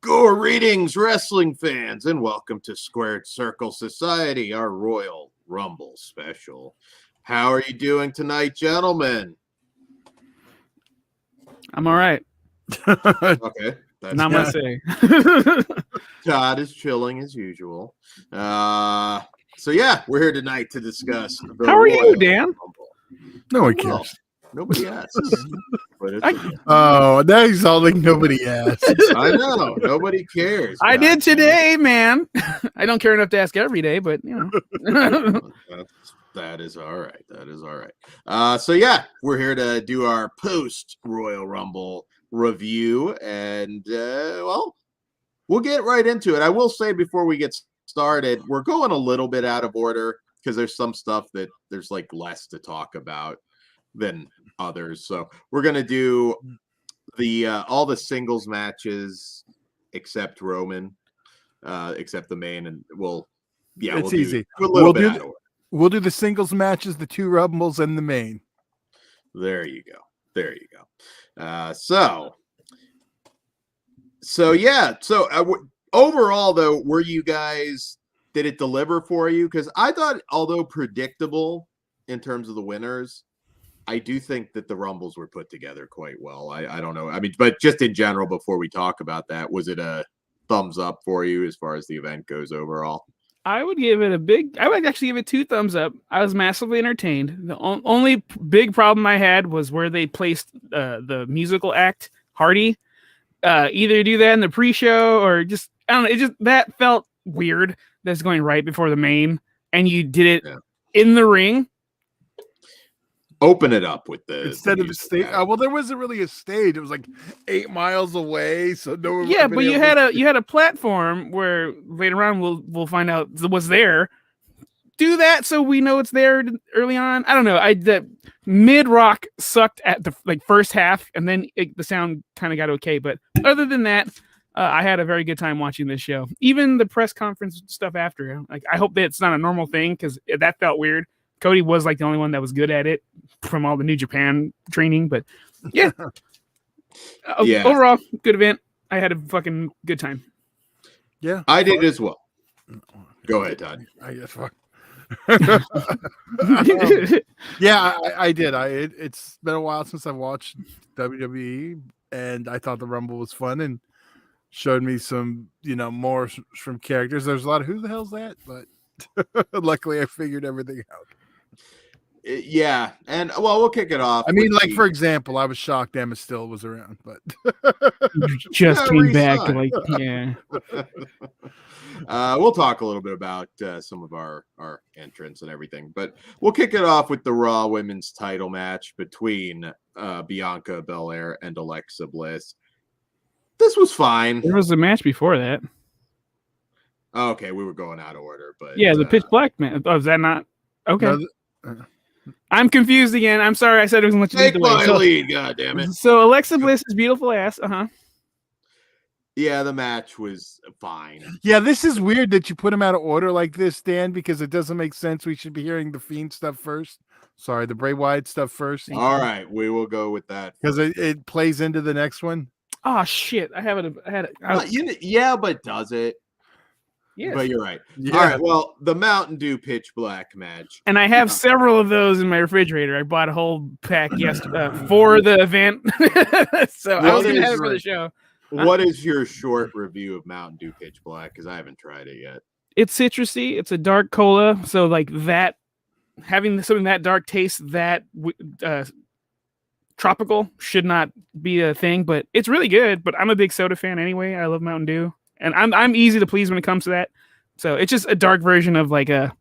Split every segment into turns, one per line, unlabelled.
Greetings, wrestling fans, and welcome to Squared Circle Society, our Royal Rumble special. How are you doing tonight, gentlemen?
I'm all right.
Okay.
Not much to say.
Todd is chilling as usual. So yeah, we're here tonight to discuss the
How are
Royal
you, Dan?
Rumble.
No one
Well,
cares.
nobody asks. But it's okay.
Oh, now he's all like nobody asks.
I know. Nobody cares.
I did
God damn it.
today, man. I don't care enough to ask every day, but you know.
That is all right. That is all right. So yeah, we're here to do our post Royal Rumble review, and well, we'll get right into it. I will say before we get started, we're going a little bit out of order because there's some stuff that there's like less to talk about than others. So we're gonna do the all the singles matches except Roman, except the main, and
It's easy.
A little bit out of order.
We'll do the singles matches, the two Rumbles, and the main.
There you go. There you go. So yeah. So overall, though, did it deliver for you? Because I thought, although predictable in terms of the winners, I do think that the Rumbles were put together quite well. I don't know. I mean, but just in general, before we talk about that, was it a thumbs up for you as far as the event goes overall?
I would actually give it 2 thumbs up. I was massively entertained. The only big problem I had was where they placed the musical act, Hardy. Either do that in the pre-show or just, I don't know, that felt weird. That's going right before the main, and you did it in the ring.
Open it up with the
instead of the stage. Well, there wasn't really a stage. It was like 8 miles away, so no.
Yeah, but you had a platform where later on we'll find out what's there. Do that so we know it's there early on. I don't know. The mid rock sucked at the first half, and then the sound kind of got okay. But other than that, I had a very good time watching this show. Even the press conference stuff after. I hope that it's not a normal thing because that felt weird. Cody was the only one that was good at it from all the New Japan training, but yeah. Overall, good event. I had a fucking good time.
Yeah,
I did as well. Go ahead, Todd.
I guess. Yeah, I did. It's been a while since I've watched WWE, and I thought the Rumble was fun and showed me some, more from characters. There's a lot of who the hell's that, but luckily I figured everything out.
Yeah, and we'll kick it off.
I mean, for example, I was shocked Emma Still was around, but
just came back.
We'll talk a little bit about some of our entrants and everything, but we'll kick it off with the Raw Women's Title match between Bianca Belair and Alexa Bliss. This was fine.
There was a match before that.
Okay, we were going out of order, but
yeah, the Pitch Black man. Oh, is that not okay?
No,
I'm confused again. I'm sorry. I said it was much.
Take my lead, goddammit.
So Alexa Bliss's beautiful ass.
Yeah, the match was fine.
Yeah, this is weird that you put them out of order like this, Dan, because it doesn't make sense. We should be hearing the Fiend stuff first. Sorry, the Bray Wyatt stuff first.
All right, we will go with that
because it plays into the next one.
Oh shit! I had it.
Yeah, but does it?
Yes.
But you're right.
Yeah.
All right. Well, the Mountain Dew Pitch Black match,
and I have several of those in my refrigerator. I bought a whole pack yesterday for the event, so I was gonna have it for the show.
What is your short review of Mountain Dew Pitch Black? Because I haven't tried it yet.
It's citrusy. It's a dark cola, so that having something that dark taste that tropical should not be a thing, but it's really good. But I'm a big soda fan anyway. I love Mountain Dew. And I'm easy to please when it comes to that. So it's just a dark version of a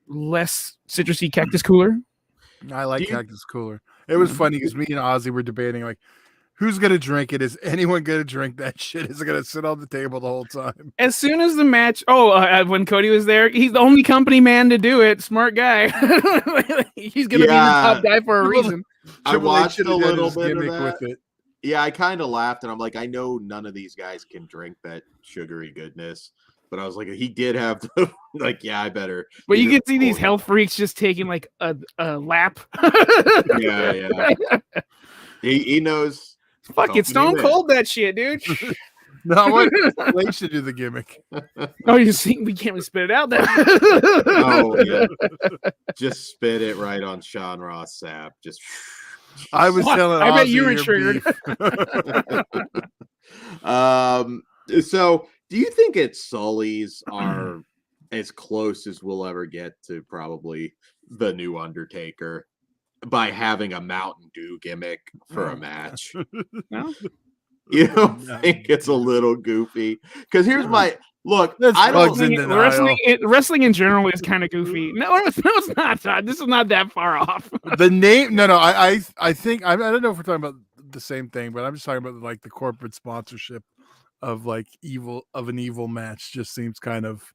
less citrusy Cactus Cooler.
I like Cactus Cooler. It was funny because me and Ozzy were debating who's gonna drink it? Is anyone gonna drink that shit? Is it gonna sit on the table the whole time?
As soon as the match, when Cody was there, he's the only company man to do it. Smart guy. He's gonna be the top guy for a reason.
I watched a little bit
of that. With it.
Yeah, I kind of laughed, and I'm like, I know none of these guys can drink that sugary goodness, but I was like, he did have to, I better.
But you can see these health freaks just taking a lap.
Yeah. He knows.
Fuck it, Stone Cold that shit, dude.
No, I want Slash to do the gimmick.
Oh, you see, we can't spit it out there.
Oh yeah, just spit it right on Sean Ross Sapp. Just.
I was telling
I bet
Ozzy,
you were
you're
triggered.
beef.
So do you think its Sullies are as close as we'll ever get to probably the new Undertaker by having a Mountain Dew gimmick for a match?
No?
You don't think it's a little goofy? Because here's my look.
That's
I don't
bugs in
think
denial.
Wrestling in general is kind of goofy. No, it's not, Todd. This is not that far off.
The name, no. I think I don't know if we're talking about the same thing, but I'm just talking about like the corporate sponsorship of like an evil match. Just seems kind of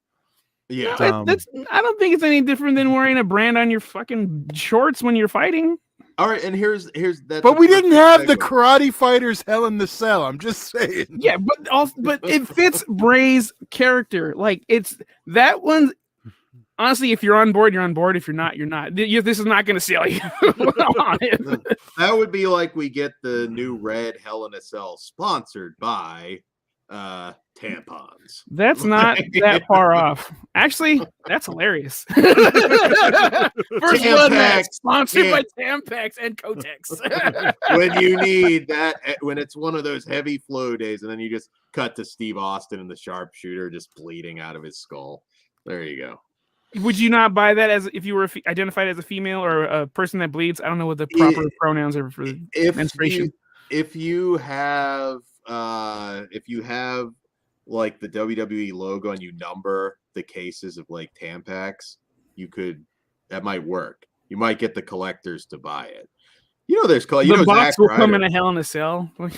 yeah.
dumb.
I don't think it's any different than wearing a brand on your fucking shorts when you're fighting.
All right, and here's that.
But we didn't have the Karate Fighters Hell in the Cell. I'm just saying.
Yeah, but it fits Bray's character. Like it's that one. Honestly, if you're on board, you're on board. If you're not, you're not. This is not going to sell you on it.
That would be like we get the new red Hell in a Cell sponsored by tampons.
That's not that far off. Actually, that's hilarious. First Blood match sponsored by Tampax and Kotex.
When you need that, when it's one of those heavy flow days, and then you just cut to Steve Austin and the sharpshooter just bleeding out of his skull. There you go.
Would you not buy that as if you were identified as a female or a person that bleeds? I don't know what the proper pronouns are for menstruation.
If you have like the WWE logo and you number the cases of like Tampax, that might work. You might get the collectors to buy it. You know, there's
the box will come in a Hell in a Cell.
Can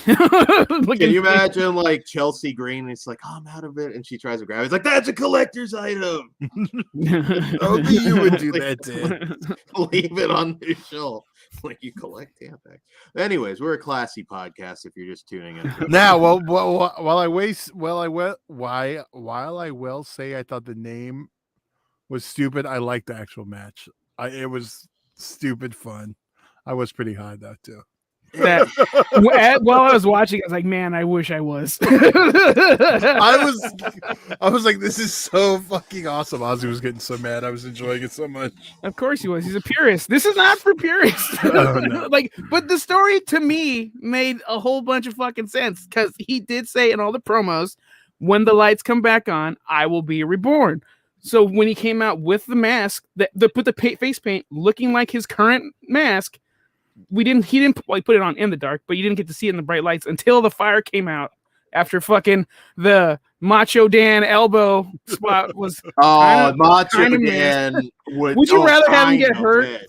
you imagine like Chelsea Green? It's like, oh, I'm out of it, and she tries to grab it. It's like, that's a collector's item.
Only you would do that, Dan.
Leave it on the shelf. Like you collect Tampax. Anyways, we're a classy podcast. If you're just tuning in
now, while I will say I thought the name was stupid, I liked the actual match. It was stupid fun. I was pretty high though too.
While I was watching, I was like, "Man, I wish I was."
I was like, "This is so fucking awesome." Ozzy was getting so mad. I was enjoying it so much.
Of course he was. He's a purist. This is not for purists.
Oh, no.
But the story to me made a whole bunch of fucking sense because he did say in all the promos, "When the lights come back on, I will be reborn." So when he came out with the mask, put the face paint looking like his current mask. He didn't put it on in the dark, but you didn't get to see it in the bright lights until the fire came out after fucking the Macho Dan elbow spot was.
Macho Dan would
you rather have him get hurt?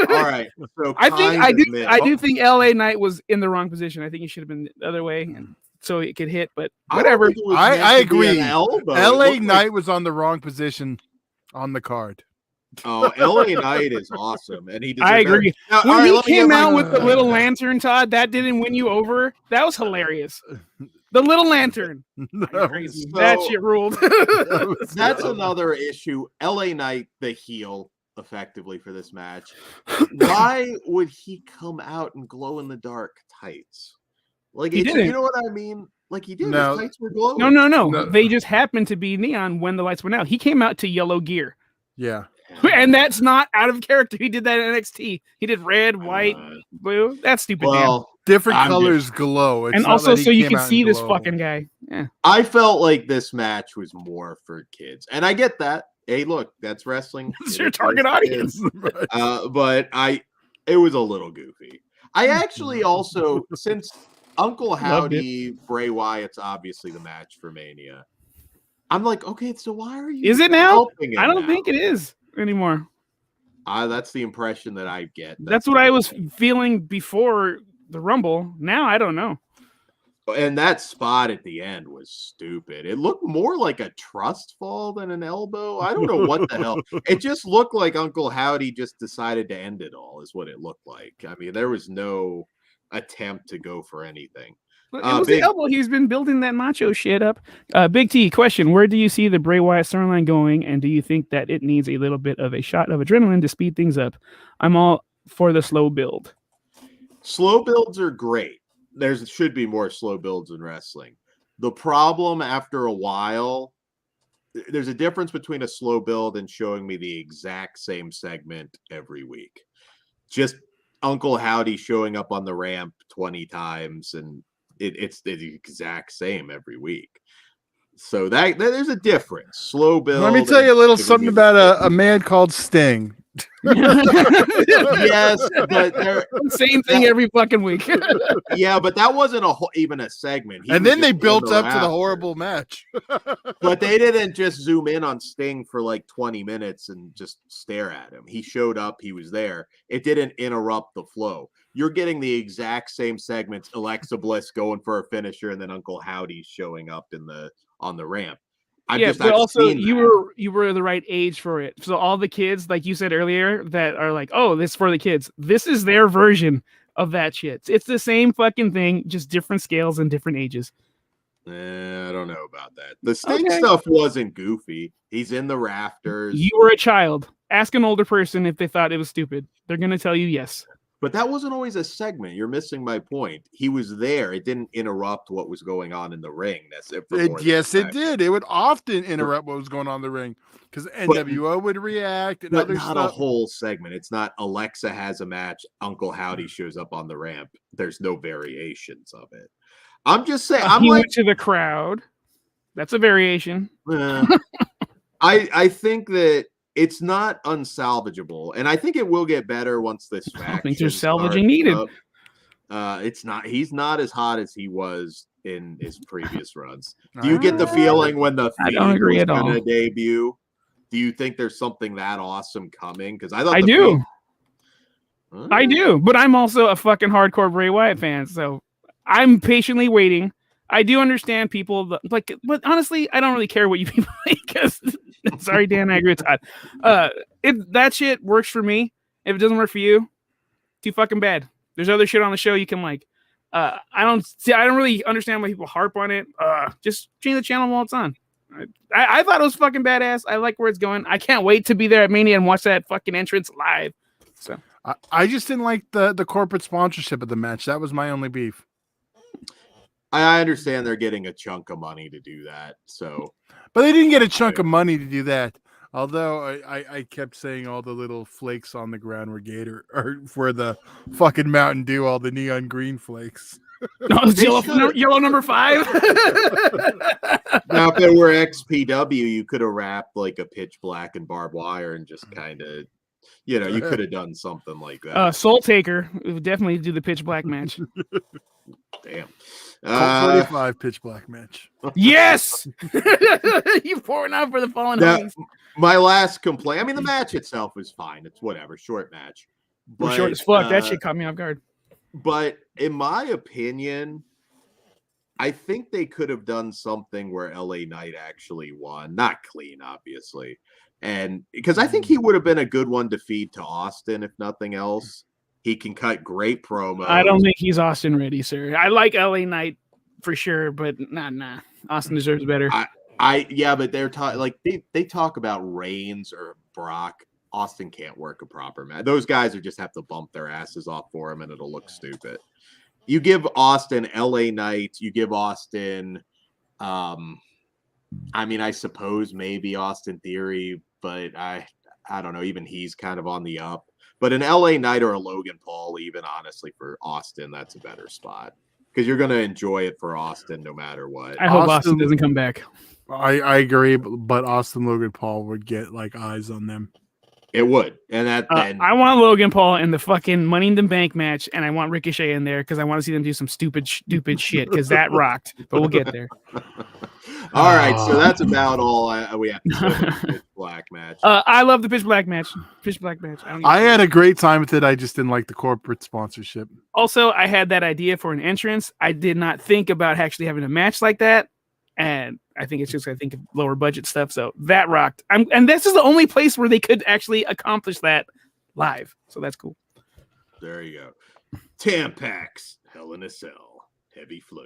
All right, so
I do think LA Knight was in the wrong position. I think he should have been the other way, and so it could hit. But whatever.
I agree. LA Knight was on the wrong position on the card.
Oh, LA Knight is awesome, and
I agree. Now, when he came out with the little lantern, Todd, that didn't win you over. That was hilarious. The little lantern. Crazy. That shit ruled.
That's another issue. LA Knight, the heel, effectively for this match. Why would he come out in glow in the dark tights? Like
he didn't.
You know what I mean? Like he did.
No.
His tights were glowing.
No. They just happened to be neon when the lights went out. He came out to yellow gear.
Yeah.
And that's not out of character. He did that in NXT. He did red, white, blue. That's stupid.
Well,
different colors glow.
And also so you can see this fucking guy. Yeah.
I felt like this match was more for kids. And I get that. Hey, look, that's wrestling.
It's your target audience.
But it was a little goofy. I actually also, since Uncle Howdy, Bray Wyatt's obviously the match for Mania, I'm like, okay, so why are you?
Is it now? I don't think it is anymore.
That's the impression that I get.
That's what I was feeling before the Rumble. Now I don't know.
And that spot at the end was stupid. It looked more like a trust fall than an elbow. I don't know what the hell. It just looked like Uncle Howdy just decided to end it all, is what it looked like. I mean, there was no attempt to go for anything.
It was the elbow. He's been building that macho shit up. Big T, question. Where do you see the Bray Wyatt storyline going? And do you think that it needs a little bit of a shot of adrenaline to speed things up? I'm all for the slow build.
Slow builds are great. There should be more slow builds in wrestling. The problem after a while, there's a difference between a slow build and showing me the exact same segment every week. Just Uncle Howdy showing up on the ramp 20 times, and it's the exact same every week. So that there's a difference. Slow build.
Let me tell you a little something about a man called Sting.
Yes, but
same thing every fucking week.
Yeah, but that wasn't even a segment.
And then they built up to the horrible match.
But they didn't just zoom in on Sting for like 20 minutes and just stare at him. He showed up, he was there. It didn't interrupt the flow. You're getting the exact same segments. Alexa Bliss going for a finisher, and then Uncle Howdy showing up on the ramp.
But also you were the right age for it. So all the kids, like you said earlier, that are like, oh, this is for the kids. This is their version of that shit. It's the same fucking thing, just different scales and different ages.
I don't know about that. The Sting stuff wasn't goofy. He's in the rafters.
You were a child. Ask an older person if they thought it was stupid. They're gonna tell you yes.
But that wasn't always a segment. You're missing my point. He was there. It didn't interrupt what was going on in the ring.
Yes, it did. It would often interrupt what was going on in the ring because NWO would react and other stuff.
Not a whole segment. It's not Alexa has a match. Uncle Howdy shows up on the ramp. There's no variations of it. I'm just saying.
He went to the crowd. That's a variation.
I think that it's not unsalvageable, and I think it will get better once this faction.
I think there's salvaging needed.
It's not. He's not as hot as he was in his previous runs. Do you get the feeling when the
I don't agree at all.
Going to debut? Do you think there's something that awesome coming? Because I thought
I do. I do, but I'm also a fucking hardcore Bray Wyatt fan, so I'm patiently waiting. I do understand people like, but honestly, I don't really care what you people think. Because sorry, Dan, I agree with Todd. If that shit works for me, if it doesn't work for you, too fucking bad. There's other shit on the show you can like. I don't really understand why people harp on it. Just change the channel while it's on. I thought it was fucking badass. I like where it's going. I can't wait to be there at Mania and watch that fucking entrance live. So
I just didn't like the corporate sponsorship of the match. That was my only beef.
I understand they're getting a chunk of money to do that. So,
but they didn't get a chunk of money to do that. Although I kept saying all the little flakes on the ground were Gator or for the fucking Mountain Dew, all the neon green flakes.
No, yellow number 5.
Now, if it were XPW, you could have wrapped like a pitch black and barbed wire and just kind of, you could have done something like that.
Soul Taker would definitely do the pitch black match.
Damn.
45 pitch black match.
Yes. You pouring out for the fallen homies.
My last complaint. I mean, the match itself was fine. It's whatever, short match.
But, short as fuck. That shit caught me off guard.
But in my opinion, I think they could have done something where LA Knight actually won. Not clean, obviously. And because I think he would have been a good one to feed to Austin, if nothing else. He can cut great promos.
I don't think he's Austin ready, sir. I like LA Knight for sure, but nah. Austin deserves better.
But they're they talk about Reigns or Brock. Austin can't work a proper match. Those guys just have to bump their asses off for him, and it'll look stupid. You give Austin LA Knight. You give Austin. I suppose maybe Austin Theory, but I don't know. Even he's kind of on the up. But an LA Knight or a Logan Paul, even honestly for Austin, that's a better spot because you're going to enjoy it for Austin no matter what.
I hope Austin doesn't come back.
I agree, but Austin Logan Paul would get like eyes on them.
It would, and
I want Logan Paul in the fucking Money in the Bank match, and I want Ricochet in there because I want to see them do some stupid shit because that rocked. But we'll get there.
All right, so that's about all we have to say about the Pitch Black match.
I love the Pitch Black match.
I had a great time with it. I just didn't like the corporate sponsorship. Also,
I had that idea for an entrance. I did not think about actually having a match like that, and I think it's just of lower budget stuff. So that rocked. And this is the only place where they could actually accomplish that live. So that's cool.
There you go. Tampax, Hell in a Cell, Heavy Flow.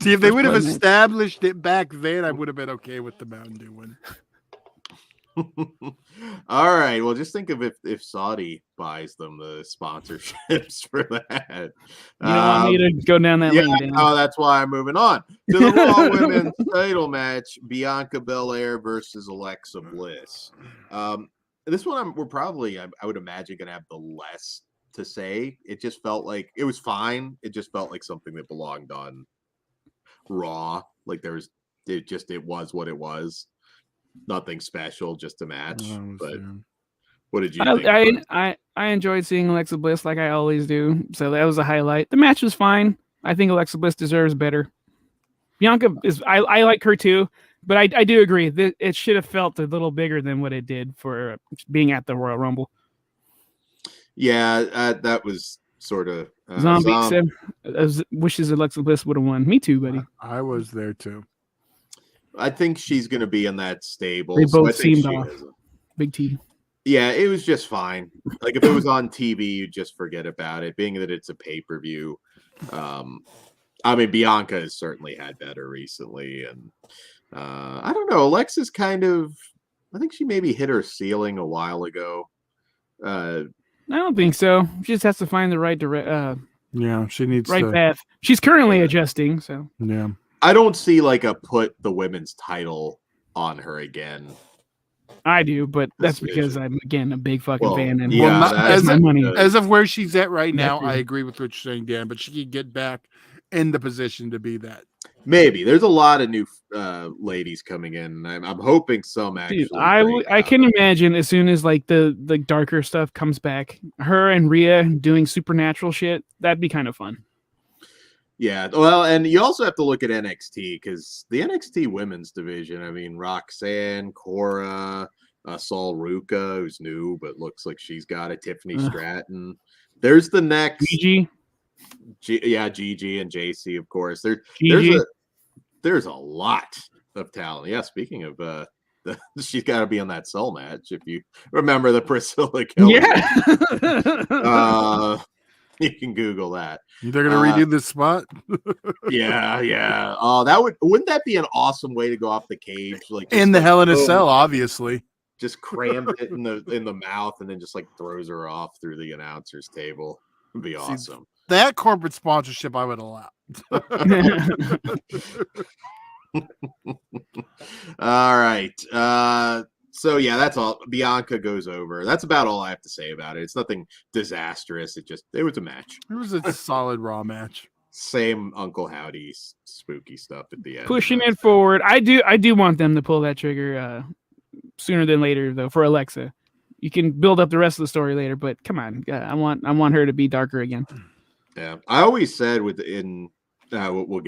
See, if they would have established it back then, I would have been okay with the Mountain Dew one.
All right. Well, just think of if Saudi buys them the sponsorships for that.
You don't want me to go down that
Yeah,
lane, Dan.
no, that's why I'm moving on to the Raw Women's title match: Bianca Belair versus Alexa Bliss. This one, we're probably, I would imagine, gonna have the less to say. It just felt like it was fine. It just felt like something that belonged on Raw. Like it was what it was. Nothing special, just a match. But what did you think?
I enjoyed seeing Alexa Bliss like I always do. So that was a highlight. The match was fine. I think Alexa Bliss deserves better. Bianca is I like her too, but I do agree that it should have felt a little bigger than what it did for being at the Royal Rumble.
Yeah, that was sort of
Zombie said wishes Alexa Bliss would have won. Me too, buddy.
I was there too.
I think she's going to be in that stable.
They both
so
seemed off. Big T.
Yeah, it was just fine. Like if it was on TV, you just forget about it. Being that it's a pay-per-view. I mean, Bianca has certainly had better recently. And I don't know. Alexa's kind of, I think she maybe hit her ceiling a while ago.
I don't think so. She just has to find the right
she needs
right path. She's currently adjusting, so
yeah.
I don't see like a put the women's title on her again.
I do, but that's because I'm again a big fucking fan, and
as
my money.
As of where she's at right now, I agree with what you're saying, Dan. But she can get back in the position to be that.
Maybe there's a lot of new ladies coming in. I'm hoping some actually.
Dude, I can imagine as soon as like the darker stuff comes back, her and Rhea doing supernatural shit. That'd be kind of fun. Yeah,
well, and you also have to look at NXT because the NXT women's division. I mean, Roxanne, Cora, Sol Ruca, who's new but looks like she's got it. Tiffany Stratton. There's the next
Gigi.
Gigi and JC, of course. There's a lot of talent. Yeah, speaking of she's got to be on that Cell match if you remember the Priscilla Kill.
Yeah.
You can Google that.
They're gonna redo this spot.
Yeah. Oh, wouldn't that be an awesome way to go off the cage? Like
in the Hell in a Cell, obviously.
Just crams it in the mouth and then just like throws her off through the announcer's table. It'd be awesome.
That corporate sponsorship I would allow.
All right. So yeah, that's all. Bianca goes over. That's about all I have to say about it. It's nothing disastrous. It was a match.
It was a solid Raw match.
Same Uncle Howdy's spooky stuff at the end.
Pushing it forward. I do want them to pull that trigger sooner than later though for Alexa. You can build up the rest of the story later, but come on. I want her to be darker again.
Yeah. I always said we'll get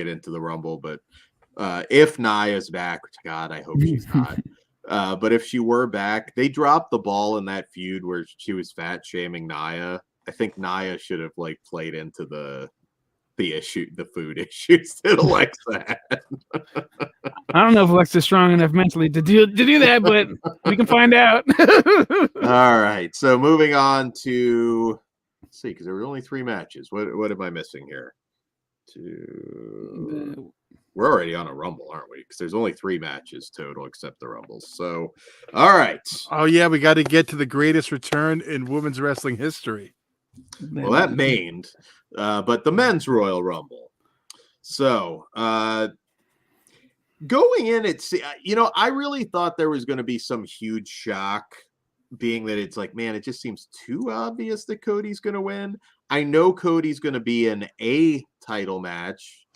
into the Rumble, but if Nia's back, which God, I hope she's not. But if she were back, they dropped the ball in that feud where she was fat shaming Nia. I think Nia should have like played into the food issues that Alexa had.
I don't know if Alexa's strong enough mentally to do that, but we can find out.
All right. So moving on to let's see, because there were only 3 matches. What am I missing here? We're already on a Rumble, aren't we? Because there's only 3 matches total except the Rumbles. So, all right.
Oh, yeah, we got to get to the greatest return in women's wrestling history.
Well, that mained, but the men's Royal Rumble. So, going in, I really thought there was going to be some huge shock, being that it's like, man, it just seems too obvious that Cody's going to win. I know Cody's going to be in a title match,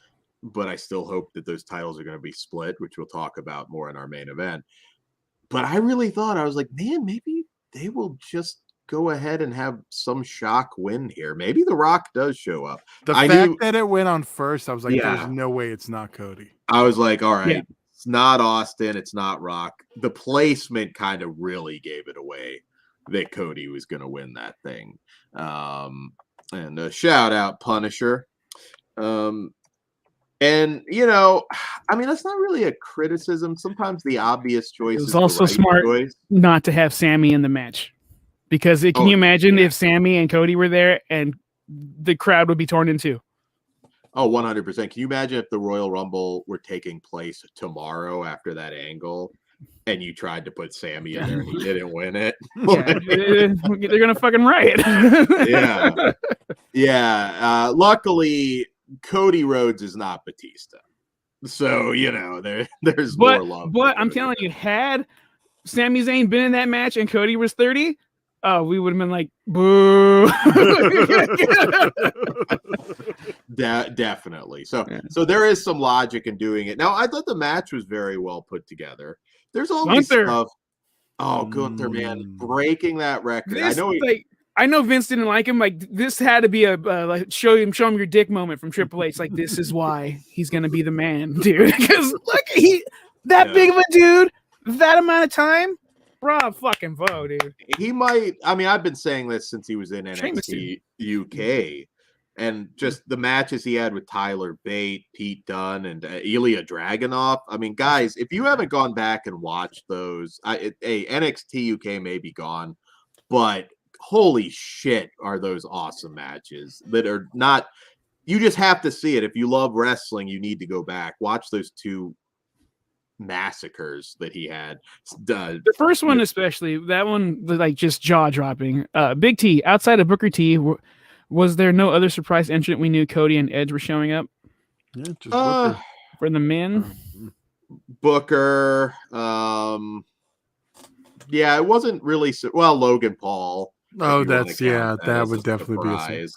but I still hope that those titles are going to be split, which we'll talk about more in our main event. But I really thought, I was like, man, maybe they will just go ahead and have some shock win here. Maybe The Rock does show up.
The fact that it went on first, I was like, there's no way it's not Cody.
I was like, all right, It's not Austin. It's not Rock. The placement kind of really gave it away that Cody was going to win that thing. And a shout out Punisher. And, I mean, that's not really a criticism. Sometimes the obvious choice is
also smart not to have Sammy in the match. Because can you imagine if Sammy and Cody were there and the crowd would be torn in two?
Oh, 100%. Can you imagine if the Royal Rumble were taking place tomorrow after that angle and you tried to put Sammy in there and he didn't win it.
Yeah, they're gonna fucking riot.
Yeah. Luckily, Cody Rhodes is not Batista, so there's more love.
But I'm telling you, had Sami Zayn been in that match and Cody was 30, we would have been like, boo.
Definitely. So there is some logic in doing it. Now, I thought the match was very well put together. There's all this stuff. Oh, Gunther, man, breaking that record.
I know Vince didn't like him. Like, this had to be a like show him your dick moment from Triple H. Like, this is why he's gonna be the man, dude. Because look, big of a dude, that amount of time. Bravo fucking Vo, dude.
He might. I mean, I've been saying this since he was in NXT UK, and just the matches he had with Tyler Bate, Pete Dunne, and Ilya Dragunov. I mean, guys, if you haven't gone back and watched those, NXT UK may be gone, but holy shit, are those awesome matches that are not. You just have to see it. If you love wrestling, you need to go back watch those two massacres that he had.
The first one, especially that one, like just jaw dropping. Big T, outside of Booker T, was there no other surprise entrant we knew Cody and Edge were showing up?
Yeah, just Booker.
For the men.
Booker. Yeah, it wasn't really Logan Paul.
Oh, that would definitely be a
surprise.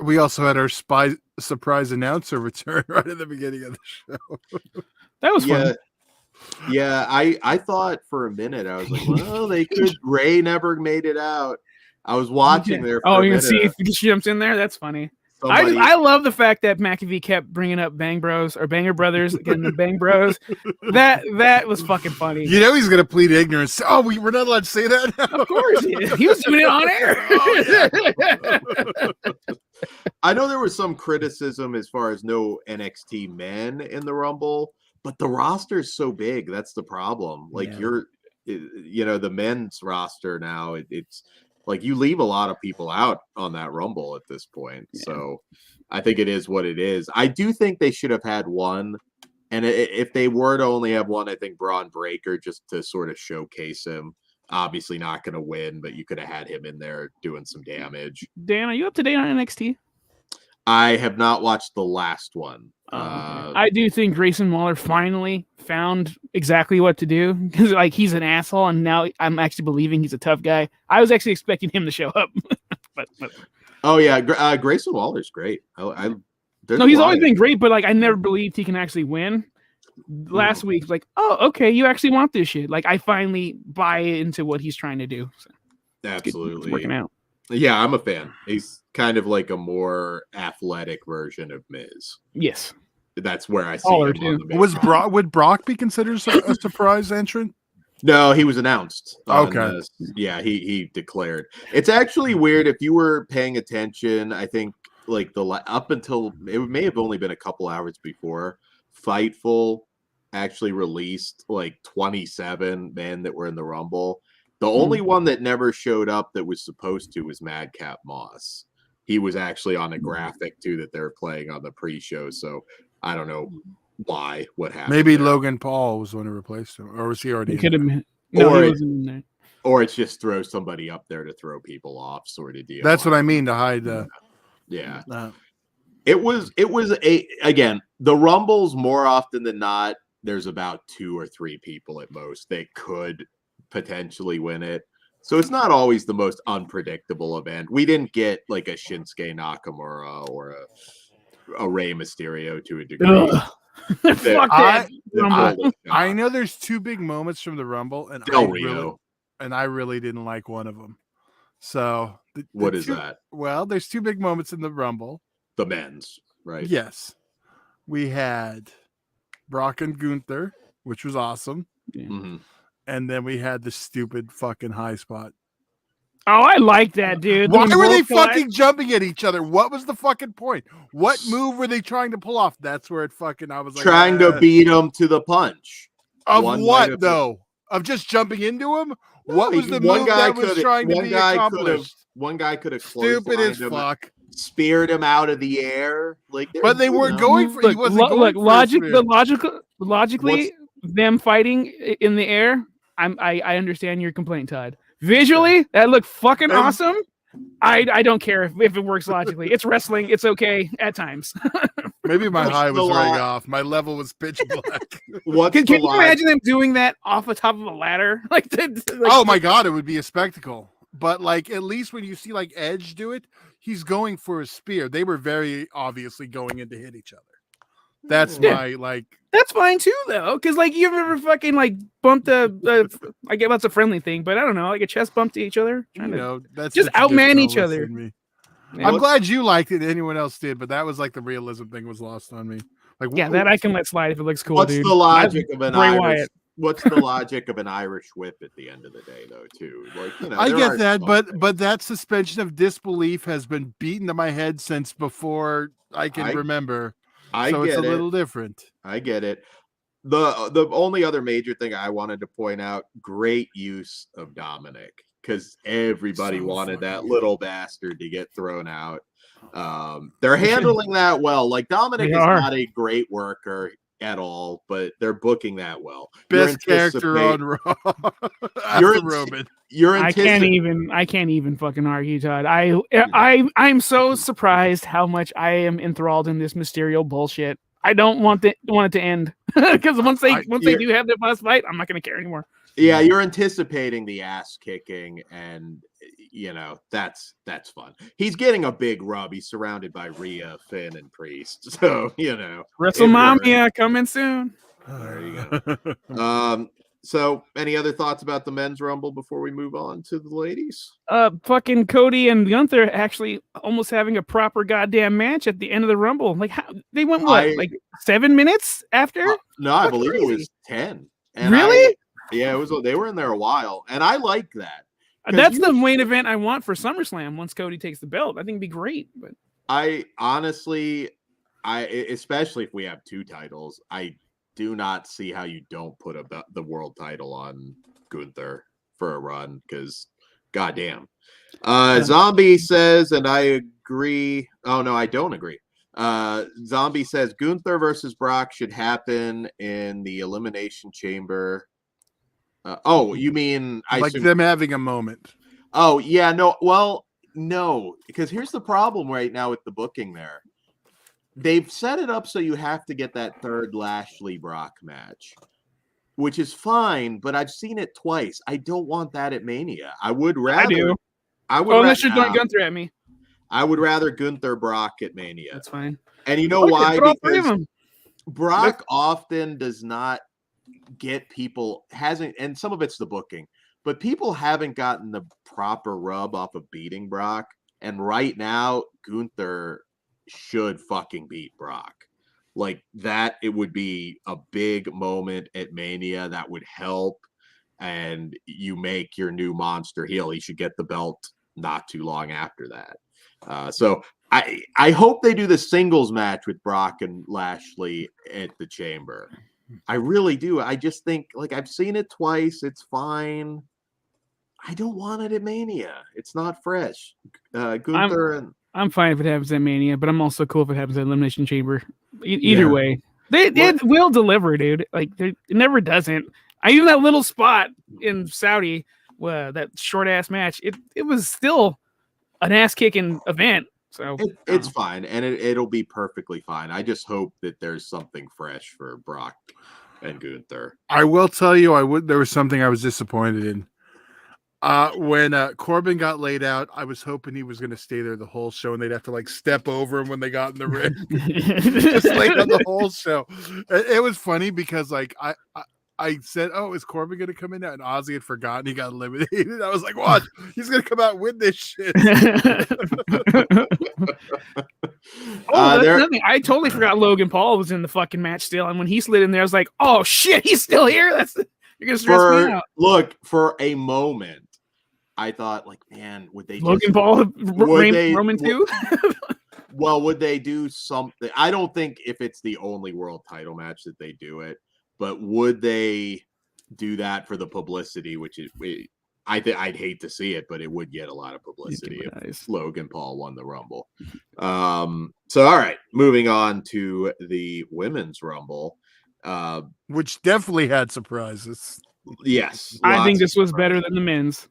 We also had our surprise announcer return right at the beginning of the show.
That was fun.
Yeah, I thought for a minute, I was like, well, Ray never made it out. I was watching there.
You can see if he jumps in there. That's funny. I love the fact that McAfee kept bringing up Bang Bros or Banger Brothers, getting the Bang Bros. That was fucking funny.
You know he's gonna plead ignorance. Oh, we're not allowed to say that now?
Of course he was doing it on
air. I know there was some criticism as far as no NXT men in the Rumble, but the roster is so big. That's the problem. Like the men's roster now, it's like you leave a lot of people out on that Rumble at this point. Yeah. So I think it is what it is. I do think they should have had one. And if they were to only have one, I think Braun Breaker, just to sort of showcase him. Obviously not going to win, but you could have had him in there doing some damage.
Dan, are you up to date on NXT?
I have not watched the last one.
I do think Grayson Waller finally found exactly what to do, because like he's an asshole, and now I'm actually believing he's a tough guy. I was actually expecting him to show up, but. Oh yeah,
Grayson Waller's great.
He's always been great, but like I never believed he can actually win. Last week, like, oh, okay, you actually want this shit. Like I finally buy into what he's trying to do. So,
absolutely,
it's working out.
Yeah, I'm a fan. He's kind of like a more athletic version of Miz.
Yes.
That's where I see him.
Would Brock be considered a surprise entrant?
No, he was announced.
Okay.
He declared. It's actually weird if you were paying attention. I think like up until it may have only been a couple hours before Fightful actually released like 27 men that were in the Rumble. The only one that never showed up that was supposed to was Madcap Moss. He was actually on a graphic too that they're playing on the pre-show. So I don't know what happened.
Maybe there. Logan Paul was the one who replaced him, or was he already?
Could have been. No, he wasn't in there.
Or it's just throw somebody up there to throw people off, sort of deal.
That's what I mean, to hide the.
Yeah. It was again, the Rumbles more often than not, there's about 2 or 3 people at most that could potentially win it. So it's not always the most unpredictable event. We didn't get like a Shinsuke Nakamura or a Rey Mysterio to a degree.
I know there's 2 big moments from the Rumble, and I really didn't like one of them. So
what is that?
Well, there's 2 big moments in the Rumble.
The men's, right?
Yes. We had Brock and Gunther, which was awesome.
Yeah. Mm-hmm.
And then we had the stupid fucking high spot.
Oh, I like that, dude.
Why were they fucking jumping at each other? What was the fucking point? What move were they trying to pull off? That's where it fucking, I was like,
trying to beat him to the punch.
Of what, though? Of just jumping into him? No, what was the move that was trying to be accomplished?
One guy could have
stupid as fuck.
Speared him out of the air,
but they weren't going for. He wasn't going for
logically, them fighting in the air, I understand your complaint, Todd. Visually, that looked fucking awesome. I don't care if it works logically. It's wrestling. It's okay at times.
Maybe my
What's
high
the
was wearing
law?
off. My level was pitch black.
What's
Can you imagine them doing that off the top of a ladder?
Oh my god, it would be a spectacle. But like, at least when you see like Edge do it, he's going for a spear. They were very obviously going in to hit each other. That's my like.
That's fine too, though, because like you've ever fucking like bumped I guess that's a friendly thing, but I don't know, like a chest bump to each other,
That's
just outman each other.
I'm glad you liked it. Anyone else did, but that was like the realism thing was lost on me. Like,
yeah, that I can let slide if it looks cool.
What's
dude.
the logic of an
Bray
Irish?
Wyatt.
What's the logic of an Irish whip at the end of the day, though? Too like
I get that, but that suspension of disbelief has been beaten to my head since before I can remember. So it's a little different.
I get it. The only other major thing I wanted to point out: great use of Dominic, because everybody wanted that little bastard to get thrown out. They're handling that well. Like Dominic is not a great worker at all, but they're booking that well.
Best character on Raw. Roman.
I can't even fucking argue, Todd. I'm so surprised how much I am enthralled in this Mysterio bullshit. I don't want it to end, because once they do have their boss fight, I'm not going to care anymore.
Yeah, you're anticipating the ass kicking, and that's fun. He's getting a big rub. He's surrounded by Rhea, Finn, and Priest. So
Wrestlemania coming soon.
There you go. So any other thoughts about the men's rumble before we move on to the ladies?
Fucking Cody and Gunther actually almost having a proper goddamn match at the end of the rumble. Like how they went like 7 minutes after?
No, I believe it was 10. And
really?
Yeah, it was. They were in there a while, and I like that.
That's the main event I want for SummerSlam. Once Cody takes the belt, I think it'd be great. But
I honestly, especially if we have 2 titles, I do not see how you don't put the world title on Gunther for a run, because goddamn. Zombie says, and I agree. Oh no, I don't agree. Zombie says Gunther versus Brock should happen in the Elimination Chamber. You mean
them having a moment?
Oh yeah, no. Well, no, because here's the problem right now with the booking there. They've set it up so you have to get that third Lashley Brock match, which is fine, but I've seen it twice. I don't want that at Mania. I would rather. I do.
Unless you're throwing Gunther at me.
I would rather Gunther Brock at Mania.
That's fine.
And you know why? Because Brock often does not get people, and some of it's the booking, but people haven't gotten the proper rub off of beating Brock. And right now, Gunther should fucking beat Brock. Like that, it would be a big moment at Mania that would help, and you make your new monster heel. He should get the belt not too long after that. So I hope they do the singles match with Brock and Lashley at the Chamber. I really do. I just think, like, I've seen it twice. It's fine. I don't want it at Mania. It's not fresh. Gunther
I'm fine if it happens at Mania, but I'm also cool if it happens at Elimination Chamber. Either way, it will deliver, dude. Like it never doesn't. Even that little spot in Saudi, that short ass match, it was still an ass kicking event. So
it's fine, and it'll be perfectly fine. I just hope that there's something fresh for Brock and Gunther.
I will tell you, there was something I was disappointed in. When Corbin got laid out, I was hoping he was going to stay there the whole show, and they'd have to like step over him when they got in the ring. Just laid on the whole show. It was funny because like I said, "Oh, is Corbin going to come in now?" And Ozzy had forgotten he got eliminated. I was like, "What? He's going to come out and win this shit."
That's nothing. I totally forgot Logan Paul was in the fucking match still, and when he slid in there, I was like, "Oh shit, he's still here." You're going to stress me out.
Look, for a moment, I thought, like, man, would they
Logan Paul Roman too?
Well, would they do something? I don't think if it's the only world title match that they do it, but would they do that for the publicity? Which is, I'd hate to see it, but it would get a lot of publicity if Logan Paul won the Rumble. So, all right, moving on to the Women's Rumble.
Which definitely had surprises.
Yes,
I think
lots
this
of
was better than the men's.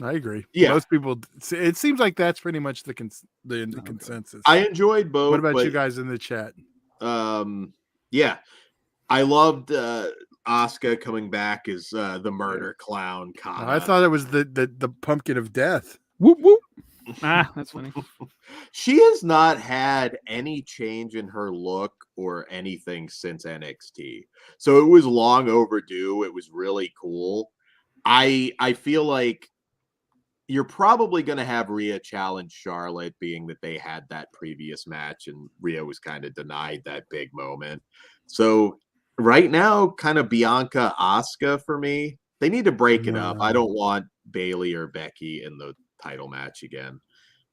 I agree.
Yeah.
Most people. It seems like that's pretty much the consensus.
I enjoyed both.
What about
but,
you guys in the chat?
Yeah, I loved Asuka coming back as the murder clown. Kana.
I thought it was the pumpkin of death.
Whoop whoop. Ah, that's funny.
She has not had any change in her look or anything since NXT. So it was long overdue. It was really cool. I feel like you're probably going to have Rhea challenge Charlotte, being that they had that previous match and Rhea was kind of denied that big moment. So right now, kind of Bianca Asuka for me. They need to break it up. I don't want Bailey or Becky in the title match again.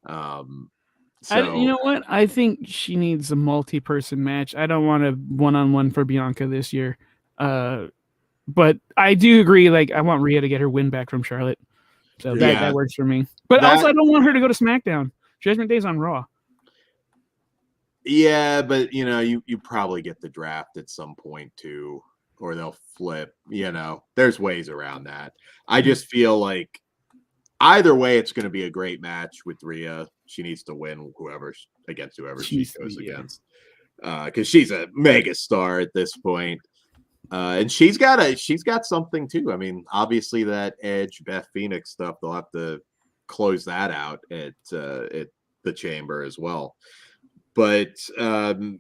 You know what? I think she needs a multi-person match. I don't want a one-on-one for Bianca this year. But I do agree. Like, I want Rhea to get her win back from Charlotte. So that works for me. But also, I don't want her to go to SmackDown. Judgment Day's on Raw.
Yeah, but you probably get the draft at some point too, or they'll flip. There's ways around that. I just feel like either way, it's going to be a great match with Rhea. She needs to win against whoever she goes against, because she's a mega star at this point. And she's got something too. I mean, obviously that Edge Beth Phoenix stuff, they'll have to close that out at the Chamber as well. But Asuka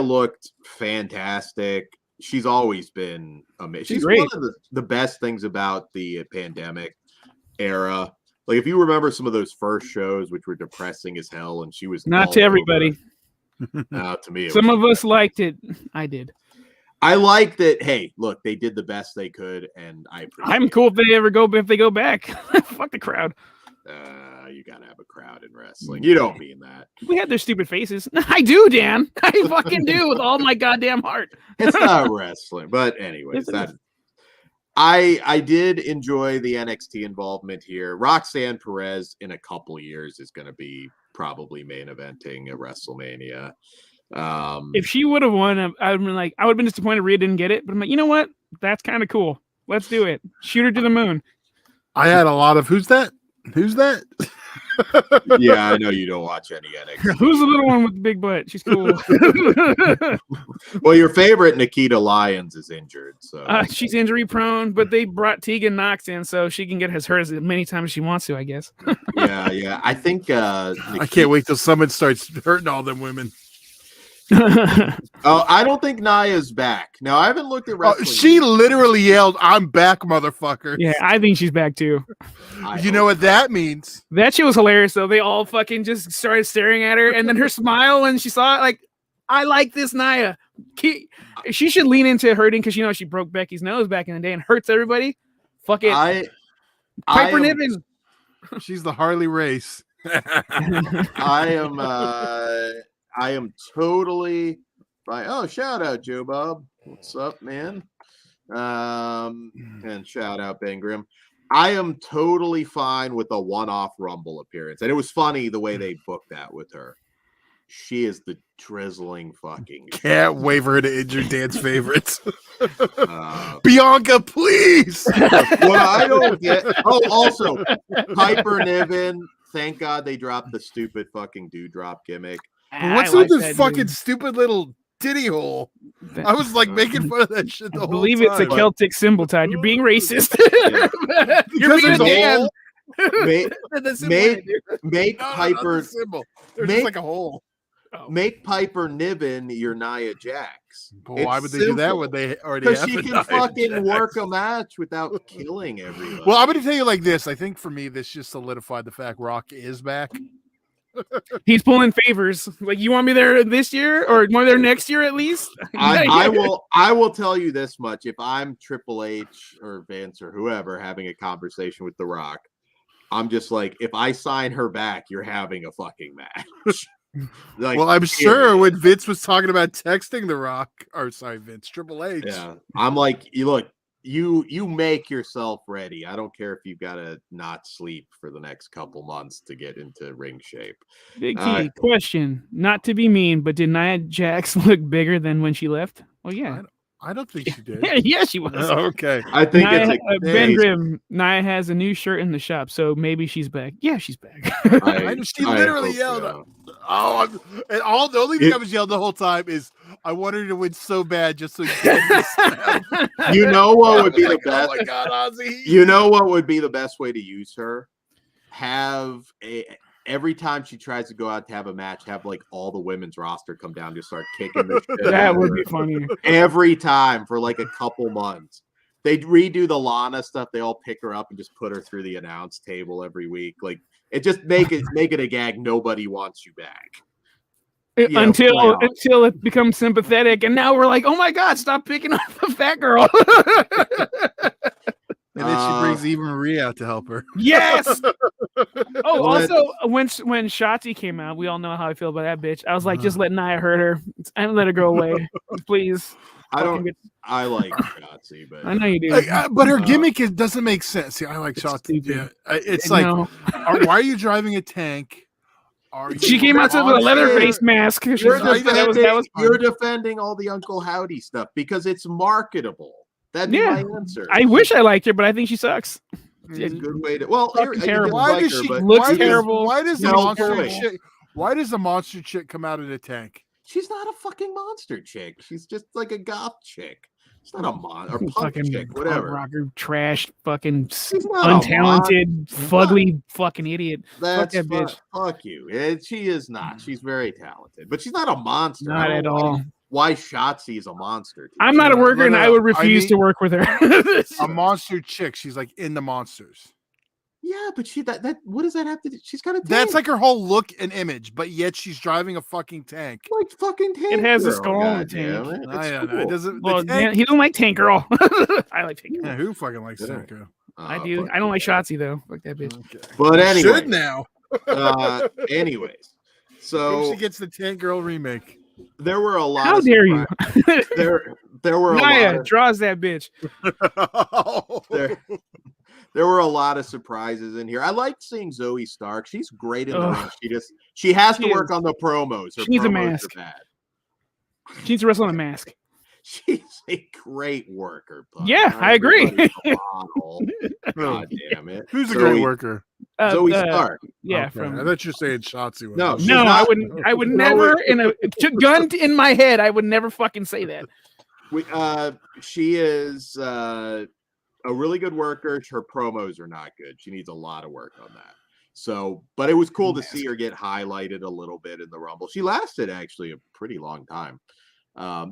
looked fantastic. She's always been amazing. She's one of the best things about the pandemic era. Like, if you remember some of those first shows, which were depressing as hell, and she was
not to everybody.
To me,
some of us liked it. I did.
I like that. Hey, look, they did the best they could, and I'm
cool if they go back. Fuck the crowd.
You gotta have a crowd in wrestling. You don't mean that.
We had their stupid faces. I do, Dan. I fucking do with all my goddamn heart.
It's not wrestling, but anyways, I did enjoy the NXT involvement here. Roxanne Perez in a couple years is going to be probably main eventing at WrestleMania.
If she would have won, I would have been disappointed Rhea didn't get it. But I'm like, you know what? That's kind of cool. Let's do it. Shoot her to the moon.
I had a lot of who's that?
Yeah, I know you don't watch any NXT.
Who's the little one with the big butt? She's cool.
Well, your favorite Nikita Lyons is injured, so
she's injury prone. But they brought Tegan Knox in so she can get hurt as many times as she wants to, I guess.
Yeah. I think
I can't wait till someone starts hurting all them women.
Oh, I don't think Nia's back. Now, I haven't looked at wrestling.
She literally yelled, "I'm back, motherfucker."
Yeah, I think she's back too.
You know what that means?
That shit was hilarious, though. They all fucking just started staring at her, and then her smile when she saw it, like, I like this Nia. She should lean into hurting because she broke Becky's nose back in the day and hurts everybody. Fuck it. Piper Niven.
She's the Harley Race.
I am totally fine. Oh, shout out Joe Bob. What's up, man? And shout out Ben Grimm. I am totally fine with a one-off Rumble appearance. And it was funny the way they booked that with her. She is the drizzling fucking.
Can't wait for her to injure Dan's favorites. Bianca, please.
What I don't get. Oh, also, Piper Niven. Thank God they dropped the stupid fucking dewdrop gimmick.
What's with this fucking stupid little titty hole? I was like making fun of that shit the whole time.
I believe it's a Celtic symbol, Todd. You're being racist. You're being a
Make Piper
symbol. There's just like a hole.
Make Piper Niven your Nia Jax.
But why would they do that when they already have
she can fucking work a match without killing everyone.
Well, I'm going to tell you like this. I think for me, this just solidified the fact Rock is back.
He's pulling favors. Like, you want me there this year or want me there next year at least?
I will tell you this much. If I'm Triple H or Vince or whoever having a conversation with The Rock, I'm just like, if I sign her back, you're having a fucking match. Like,
well, I'm sure when Vince was talking about texting The Rock, or sorry, Vince, Triple H.
Yeah, I'm like, you look, you make yourself ready. I don't care if you've got to not sleep for the next couple months to get into ring shape.
Big T, question. Not to be mean, but did Nia Jax look bigger than when she left? Oh, yeah.
I don't think she did.
Yeah, she was.
Okay.
I think
Nia,
it's
Ben Grimm. Nia has a new shirt in the shop, so maybe she's back. Yeah, she's back.
She literally yelled.
So.
The only thing I was yelling the whole time is I wanted her to win so bad just so
You know what would be the best?
Oh my God, Ozzy.
You know what would be the best way to use her? Every time she tries to go out to have a match, have like all the women's roster come down to start kicking the shit.
That would be funny.
Every time for like a couple months. They redo the Lana stuff. They all pick her up and just put her through the announce table every week. Like it just make it a gag. Nobody wants you back.
Until it becomes sympathetic, and now we're like, oh my God, stop picking up the fat girl.
And then she brings Eva Marie out to help her.
Yes. Also, when Shotzi came out, we all know how I feel about that bitch. I was like, just let Nia hurt her and let her go away, please.
I like Shotzi, but
I know you do.
But her gimmick doesn't make sense. See, I like Shotzi. Yeah. It's like, why are you driving a tank?
She came out with a leather face mask.
You're defending all the Uncle Howdy stuff because it's marketable. That'd be my answer.
I wish I liked her, but I think she sucks.
It's a good way to. Well,
terrible.
Why does she
look terrible?
Why does the monster chick? Why does the monster chick come out in a tank?
She's not a fucking monster chick. She's just like a goth chick. She's not a monster or punk chick, whatever.
Rocker, trash, fucking untalented, fugly fucking idiot.
That's
fuck that bitch.
Fuck you. She is not. She's very talented, but she's not a monster.
Not at all.
Why Shotzi is a monster?
I'm not a worker, and I would refuse to work with her.
A monster chick. She's like in the monsters.
Yeah, but that what does that have to do? She's got a tank.
That's like her whole look and image, but yet she's driving a fucking tank.
Like fucking tank.
It has
girl.
a skull on the tank.
It doesn't.
Well, he don't like Tank Girl. I like Tank Girl.
Yeah, who fucking likes Tank Girl?
I do. I don't like Shotzi though. Fuck that bitch.
Okay.
But anyway,
should now.
Anyways, so
she gets the Tank Girl remake.
There were a lot.
How dare you?
There were
Nia draws that bitch.
There were a lot of surprises in here. I liked seeing Zoe Stark. She's great in the ring. She has to work on the promos. Her
she needs
promos
a mask.
Are bad.
She needs to wrestle in a mask.
She's a great worker.
Yeah, I agree.
God damn it.
Who's a great worker?
Zoe Stark.
Yeah,
okay. I thought you were saying Shotzi.
No,
I wouldn't. I would never. In a gun in my head, I would never fucking say that.
She is a really good worker. Her promos are not good. She needs a lot of work on that. So, but it was cool to see her get highlighted a little bit in the Rumble. She lasted actually a pretty long time.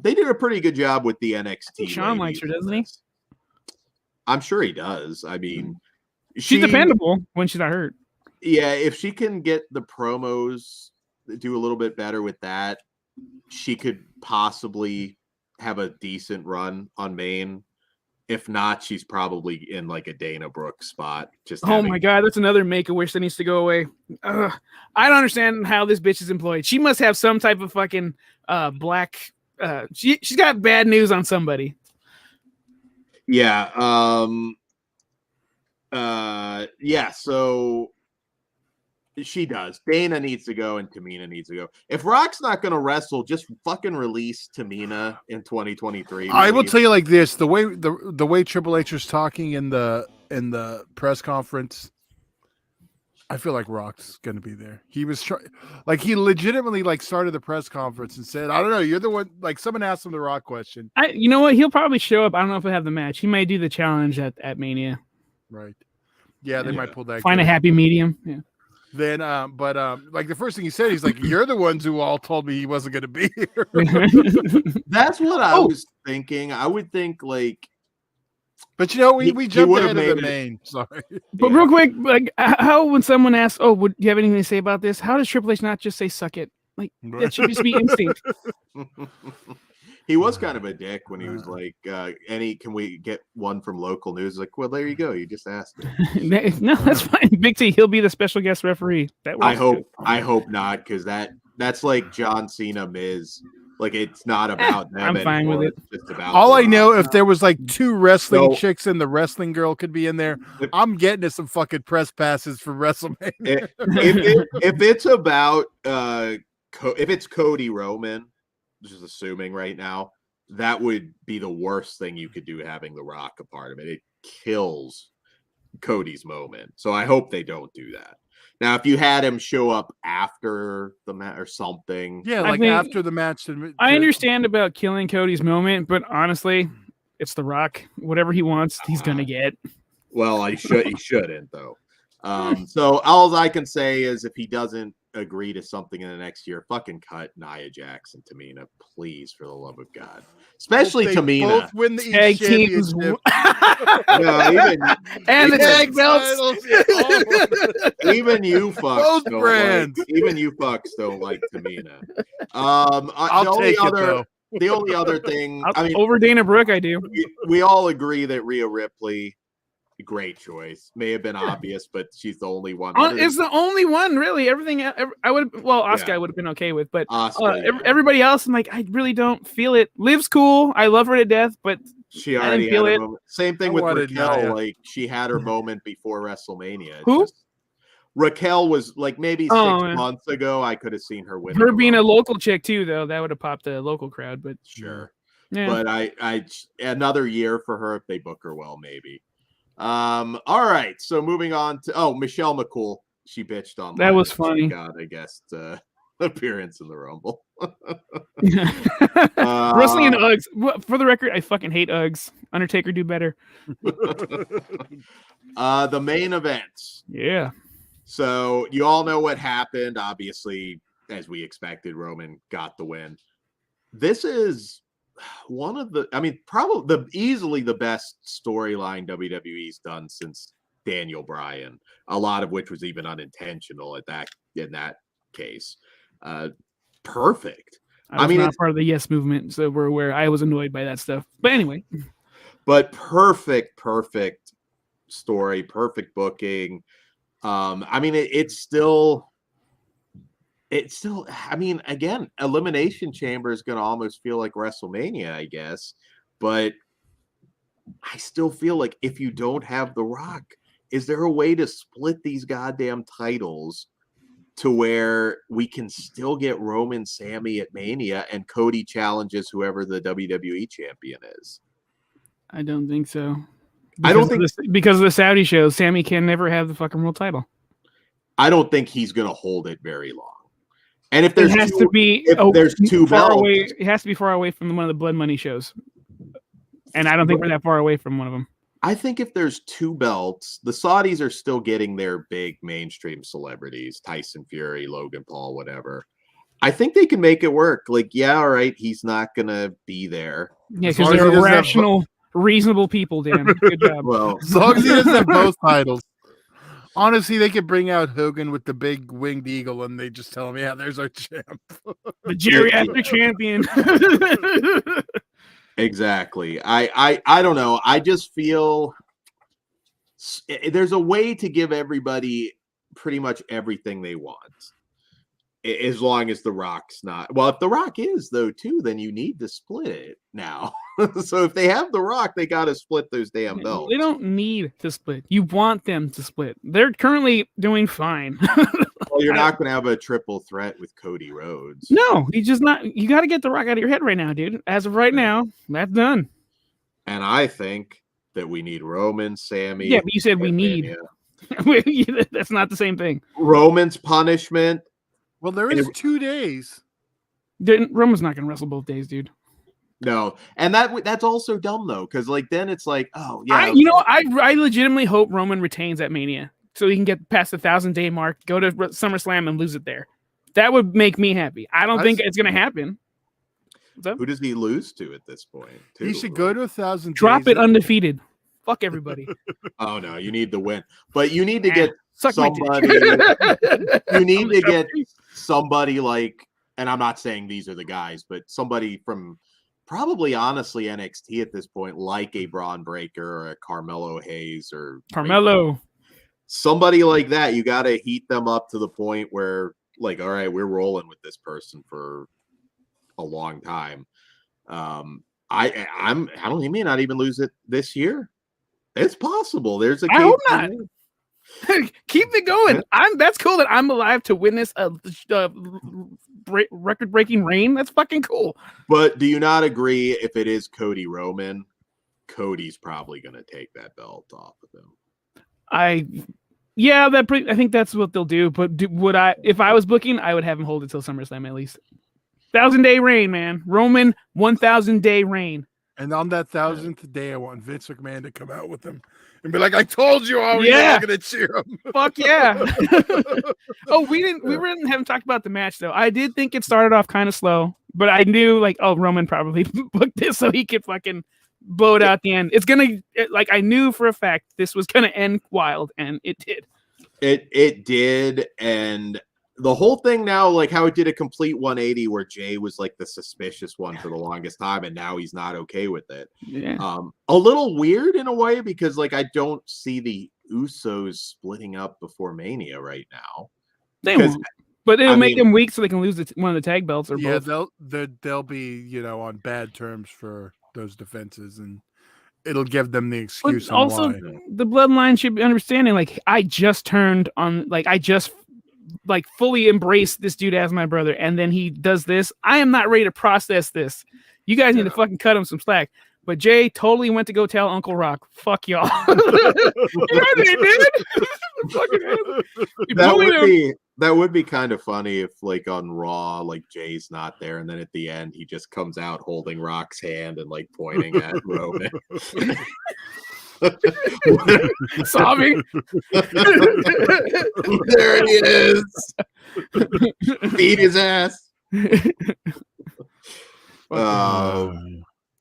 They did a pretty good job with the NXT.
Sean likes her, doesn't he?
I'm sure he does. I mean,
she's dependable when she's not hurt.
Yeah, if she can get the promos, do a little bit better with that, she could possibly have a decent run on main. If not, she's probably in like a Dana Brooke spot.
My God, that's another Make-A-Wish that needs to go away. I don't understand how this bitch is employed. She must have some type of fucking black. She's got bad news on somebody.
Yeah. Yeah. So she does. Dana needs to go, and Tamina needs to go. If Rock's not going to wrestle, just fucking release Tamina in 2023.
I will tell you like this: the way Triple H was talking in the press conference, I feel like Rock's going to be there. He was he legitimately started the press conference and said, "I don't know, you're the one." Like someone asked him the Rock question.
You know what? He'll probably show up. I don't know if he'll have the match. He may do the challenge at Mania.
Right. Yeah, they might pull that.
Find a happy medium. Yeah.
Then, like the first thing he said, he's like, "You're the ones who all told me he wasn't going to be here."
That's what I was thinking. I would think
but we jumped ahead of the main. Sorry,
but real quick, how when someone asks, "Oh, do you have anything to say about this?" How does Triple H not just say "suck it"? Like that should just be instinct.
He was kind of a dick when he was like, can we get one from local news? Like, well, there you go. You just asked it.
No, that's fine. Big T, he'll be the special guest referee.
I hope not, because that's like John Cena, Miz. Like it's not about them.
I'm fine with
anymore.
it.
It's just about
All
The
I know,
Rock.
if there was like 2 wrestling
So-
chicks and the wrestling girl could be in there, I'm getting to some fucking press passes for WrestleMania.
if it's about if it's Cody Roman, just assuming right now, that would be the worst thing you could do having The Rock a part of it. It kills Cody's moment. So I hope they don't do that. Now, if you had him show up after the match or something,
Yeah,
I
like
think-
after the match.
I understand about killing Cody's moment, but honestly, it's The Rock. Whatever he wants, he's gonna get.
well, he shouldn't though. So all I can say is if he doesn't agree to something in the next year, fucking cut Nia Jax and Tamina, please, for the love of God. Especially
They
Tamina.
both win the
Tag
East
teams
championship.
No,
and the
even-
tag belts.
Titles, yeah, all of them.
even you fucks
Both
don't
brands.
like, even you fucks don't like Tamina.
I'll take it though.
The only other thing, I mean,
Over Dana Brooke, I do.
we all agree that Rhea Ripley, great choice. May have been obvious, but she's the only one.
It's the only one, really. Everything I would, Asuka,
Yeah.
I would have been okay with, but
Asuka, yeah.
everybody else, I'm like, I really don't feel it. Liv's cool. I love her to death, but
She
I
already
didn't feel
had
it.
a moment. Same thing
I
with
wanted
Raquel.
Nia.
Like she had her moment before WrestleMania. It
Who?
Raquel was like maybe 6
Oh,
months ago. I could have seen her win.
her being a local chick too, though, that would have popped the local crowd. But
sure.
yeah,
But I another year for her if they book her well, maybe. All right. So moving on to Michelle McCool. She bitched on
That was funny.
God, I guess appearance in the Rumble.
wrestling in Uggs. For the record, I fucking hate Uggs. Undertaker do better.
The main event.
Yeah.
So you all know what happened. Obviously, as we expected, Roman got the win. This is one of probably easily the best storyline WWE's done since Daniel Bryan. A lot of which was even unintentional in that case. Perfect.
I was not part of the Yes movement, so we're aware. I was annoyed by that stuff. But anyway.
But perfect story, perfect booking. It's still, again, Elimination Chamber is going to almost feel like WrestleMania, I guess. But I still feel like if you don't have The Rock, is there a way to split these goddamn titles to where we can still get Roman, Sammy at Mania and Cody challenges whoever the WWE champion is?
I don't think so.
I don't think
because of the Saudi show, Sammy can never have the fucking world title.
I don't think he's going to hold it very long. And if there's
there's two
belts,
away, it has to be far away from one of the Blood Money shows. And I don't think we're that far away from one of them.
I think if there's 2 belts, the Saudis are still getting their big mainstream celebrities, Tyson Fury, Logan Paul, whatever. I think they can make it work. Like, yeah, all right, he's not going to be there.
Yeah, because they're rational, reasonable people, Dan. Good job.
Well,
As long as he doesn't have both titles. Honestly, they could bring out Hogan with the big winged eagle and they just tell him, yeah, there's our champ.
The geriatric champion.
Exactly. I don't know. I just feel there's a way to give everybody pretty much everything they want. As long as The Rock's not. Well, if The Rock is, though, too, then you need to split it now. So if they have The Rock, they got to split those damn belts.
They don't need to split. You want them to split. They're currently doing fine.
Well, you're not going to have a triple threat with Cody Rhodes.
No, he's just not. You got to get The Rock out of your head right now, dude. As of right now, that's done.
And I think that we need Roman, Sammy.
Yeah, but you said we need. That's not the same thing.
Roman's punishment.
Well, there is 2 days.
Roman's not going to wrestle both days, dude.
No, and that's also dumb though, because like then it's like, oh yeah,
I legitimately hope Roman retains at Mania so he can get past the 1,000-day mark, go to SummerSlam and lose it there. That would make me happy. I don't think it's going to happen.
Who does he lose to at this point?
He should go to 1,000.
Drop it undefeated. Fuck everybody.
Oh no, you need the win, but you need to get
Suck
somebody. You need to get somebody like, and I'm not saying these are the guys, but somebody from probably honestly NXT at this point, like a Braun Breaker or a Carmelo Hayes or somebody like that. You got to heat them up to the point where, like, all right, we're rolling with this person for a long time. He may not even lose it this year. It's possible. There's a
I hope
case
not. Keep it going. That's cool that I'm alive to witness a record-breaking reign. That's fucking cool.
But do you not agree if it is Cody Roman, Cody's probably going to take that belt off of him?
I think that's what they'll do. But if I was booking, I would have him hold it till SummerSlam at least. 1,000-day reign, man. Roman 1,000-day reign.
And on that 1,000th day, I want Vince McMahon to come out with him and be like, "I told you already,
Yeah.
I'm gonna cheer him."
Fuck yeah. We haven't talked about the match though. I did think it started off kind of slow, but I knew Roman probably booked this so he could fucking blow it out at the end. I knew for a fact this was gonna end wild, and it did.
It did, and the whole thing now, like how it did a complete 180 where Jay was like the suspicious one for the longest time, and now he's not okay with it.
Yeah.
A little weird in a way because like I don't see the Usos splitting up before Mania right now.
They won't. But it'll make them weak so they can lose one of the tag belts or both.
They'll be on bad terms for those defenses, and it'll give them the excuse.
But also, the bloodline should be understanding. Like I just turned on. Like I just fully embraced this dude as my brother, and then he does this. I am not ready to process this. You guys need to fucking cut him some slack. But Jay totally went to go tell Uncle Rock, "Fuck y'all." Yeah, they did.
That would be kind of funny if, like, on Raw, like Jay's not there, and then at the end he just comes out holding Rock's hand and like pointing at Roman.
Sobbing.
There he is. Beat his ass.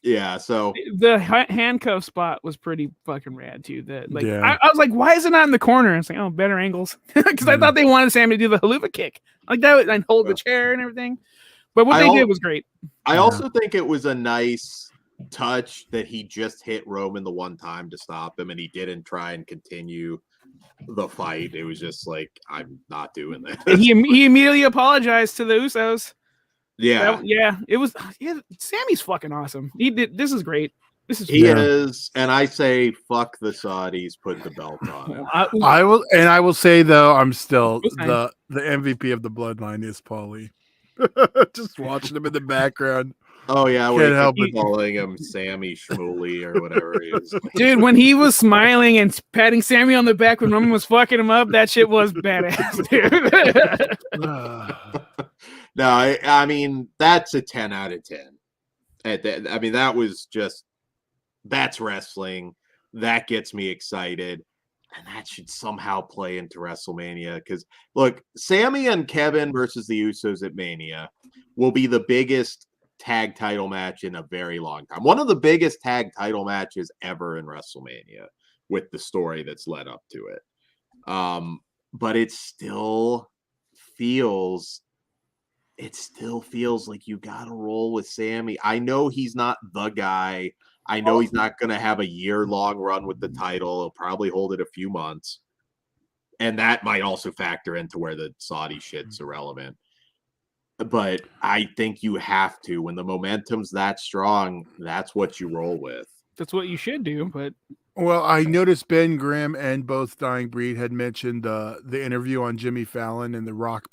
Yeah, so
the handcuff spot was pretty fucking rad too. I was like, why is it not in the corner? It's like, oh, better angles, because I thought they wanted Sammy to do the haluva kick like that and hold the chair and everything. But what they did was great.
I also think it was a nice touch that he just hit Roman the one time to stop him, and he didn't try and continue the fight. It was just like, I'm not doing that.
And he immediately apologized to the Usos.
Yeah,
it was. Yeah, Sammy's fucking awesome. He did. This is great.
He is, and I say, fuck the Saudis. Put the belt on.
I will say though, I'm still the MVP of the bloodline is Paulie. Just watching him in the background.
Oh yeah,
can't help it.
Calling him Sammy Schmooly or whatever he is.
Dude, when he was smiling and patting Sammy on the back when Roman was fucking him up, that shit was badass, dude.
No, I mean, that's a 10 out of 10. I mean, that's wrestling. That gets me excited. And that should somehow play into WrestleMania. Because, look, Sammy and Kevin versus the Usos at Mania will be the biggest tag title match in a very long time. One of the biggest tag title matches ever in WrestleMania with the story that's led up to it. But it still feels like you got to roll with Sammy. I know he's not the guy. I know he's not going to have a year-long run with the title. He'll probably hold it a few months. And that might also factor into where the Saudi shit's irrelevant. But I think you have to. When the momentum's that strong, that's what you roll with.
That's what you should do, but...
Well, I noticed Ben Grimm and both Dying Breed had mentioned the interview on Jimmy Fallon, and The Rock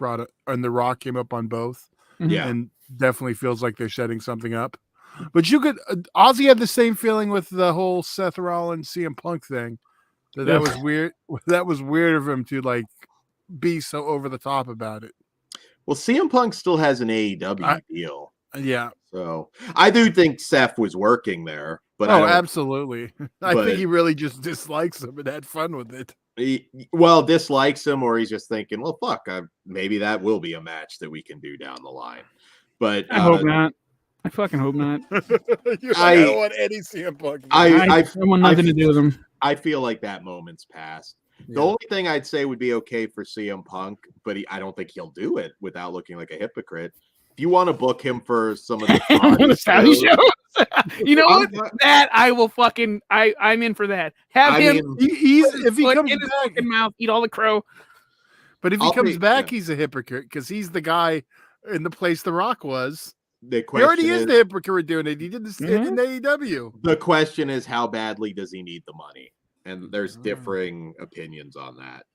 came up on both.
Yeah,
and definitely feels like they're setting something up. But you could Ozzy had the same feeling with the whole Seth Rollins CM Punk thing. That was weird. That was weird of him to like be so over the top about it.
Well, CM Punk still has an AEW deal.
Yeah.
So I do think Seth was working there. But
absolutely. I think he really just dislikes him and had fun with it.
Dislikes him, or he's just thinking, well, fuck, maybe that will be a match that we can do down the line. But
I hope not. I fucking hope not.
I don't want any CM Punk.
I want nothing to do with him.
I feel like that moment's passed.
Yeah.
The only thing I'd say would be okay for CM Punk, but I don't think he'll do it without looking like a hypocrite. If you want to book him for some of the
Saudi shows, you know what? That I will fucking. I'm in for that. If he comes in his fucking mouth, eat all the crow.
But if he comes back, he's a hypocrite because he's the guy in the place The Rock was.
The
He already
question
is the hypocrite doing it. He did this in AEW.
The question is, how badly does he need the money? And there's
Oh.
differing opinions on that.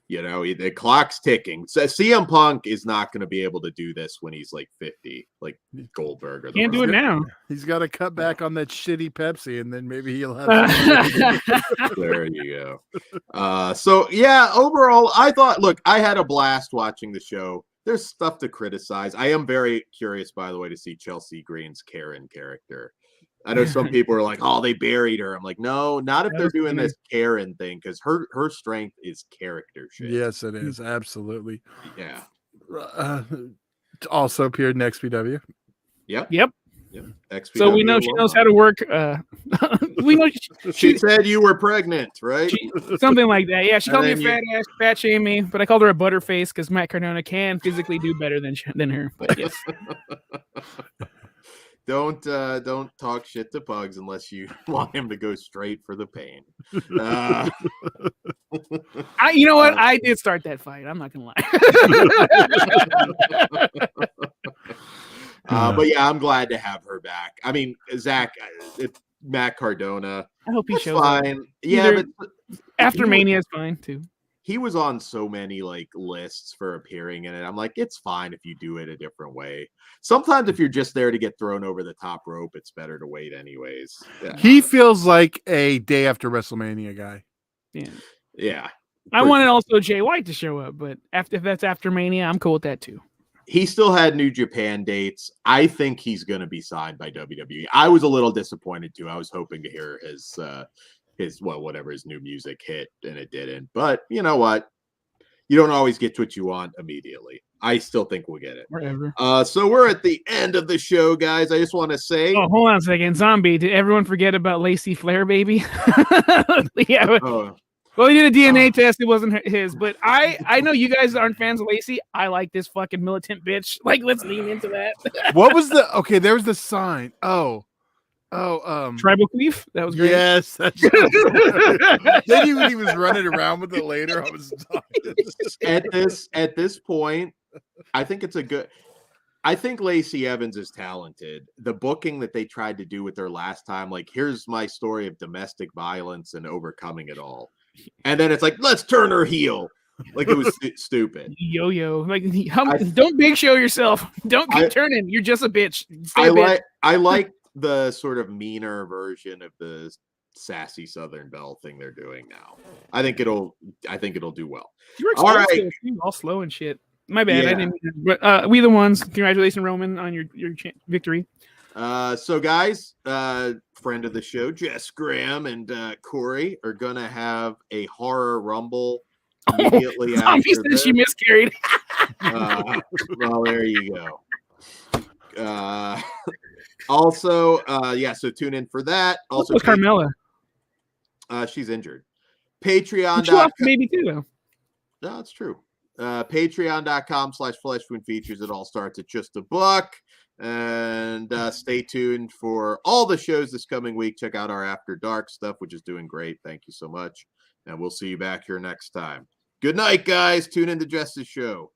You know, the clock's ticking. So CM Punk is not going to be able to do this when he's like 50, like Goldberg. Or the
Can't do it
Rock.
now.
He's got to cut back on that shitty Pepsi, and then maybe he'll have.
There you go. So yeah, overall, I thought. Look, I had a blast watching the show. There's stuff to criticize. I am very curious, by the way, to see Chelsea Green's Karen character. I know some people are like, "Oh, they buried her." I'm like, "No, not if they're doing this Karen thing, because her strength is character shit."
Yes, it is absolutely.
Yeah.
Also appeared in XPW.
Yep.
Yep.
XPW
So we know she knows how to work. We know
she said you were pregnant, right?
Something like that. Yeah, she called me a
And
fat ass, fat shame me, but I called her a butterface because Matt Cardona can physically do better than her. But yes.
Don't talk shit to Pugs unless you want him to go straight for the pain.
You know what? I did start that fight. I'm not gonna lie.
But yeah, I'm glad to have her back. I mean, Zach, Matt Cardona.
I hope he shows
fine.
up.
Yeah, but
After Mania is fine too.
He was on so many like lists for appearing in it. I'm like, it's fine if you do it a different way. Sometimes if you're just there to get thrown over the top rope, it's better to wait anyways. Yeah.
He feels like a day after WrestleMania guy.
Yeah.
I wanted also Jay White to show up, but if that's after Mania, I'm cool with that too.
He still had New Japan dates. I think he's going to be signed by WWE. I was a little disappointed too. I was hoping to hear his whatever his new music hit, and it didn't. But you know what? You don't always get what you want immediately. I still think we'll get it.
Whatever.
So we're at the end of the show, guys. I just want to say.
Oh, hold on a second, Zombie. Did everyone forget about Lacey Flair, baby? Yeah. Well, he did a DNA test. It wasn't his, but I know you guys aren't fans of Lacey. I like this fucking militant bitch. Like, let's lean into that.
What was the okay? There was the sign.
Tribal Queef. That was great.
Yes. Then when he was running around with it later, I was
at this point, I think it's a good. I think Lacey Evans is talented. The booking that they tried to do with her last time, like, here's my story of domestic violence and overcoming it all. And then it's like, let's turn her heel. Like, it was stupid.
Yo. Like, don't big show yourself. Don't keep turning. You're just a bitch.
I like the sort of meaner version of the sassy Southern Belle thing they're doing now. I think it'll do well.
All right. All slow and shit. My bad. Yeah. I didn't. But we the ones. Congratulations, Roman, on your victory.
So guys, friend of the show, Jess Graham and Corey are gonna have a horror rumble immediately after this.
She miscarried.
Well, there you go. Also, so tune in for that. Also,
Carmella.
She's injured. Patreon.
She lost the baby too, though.
No, it's true. Patreon.com/FleshWound Features. It all starts at just $1. And stay tuned for all the shows this coming week. Check out our After Dark stuff, which is doing great. Thank you so much. And we'll see you back here next time. Good night, guys. Tune into Jess's show.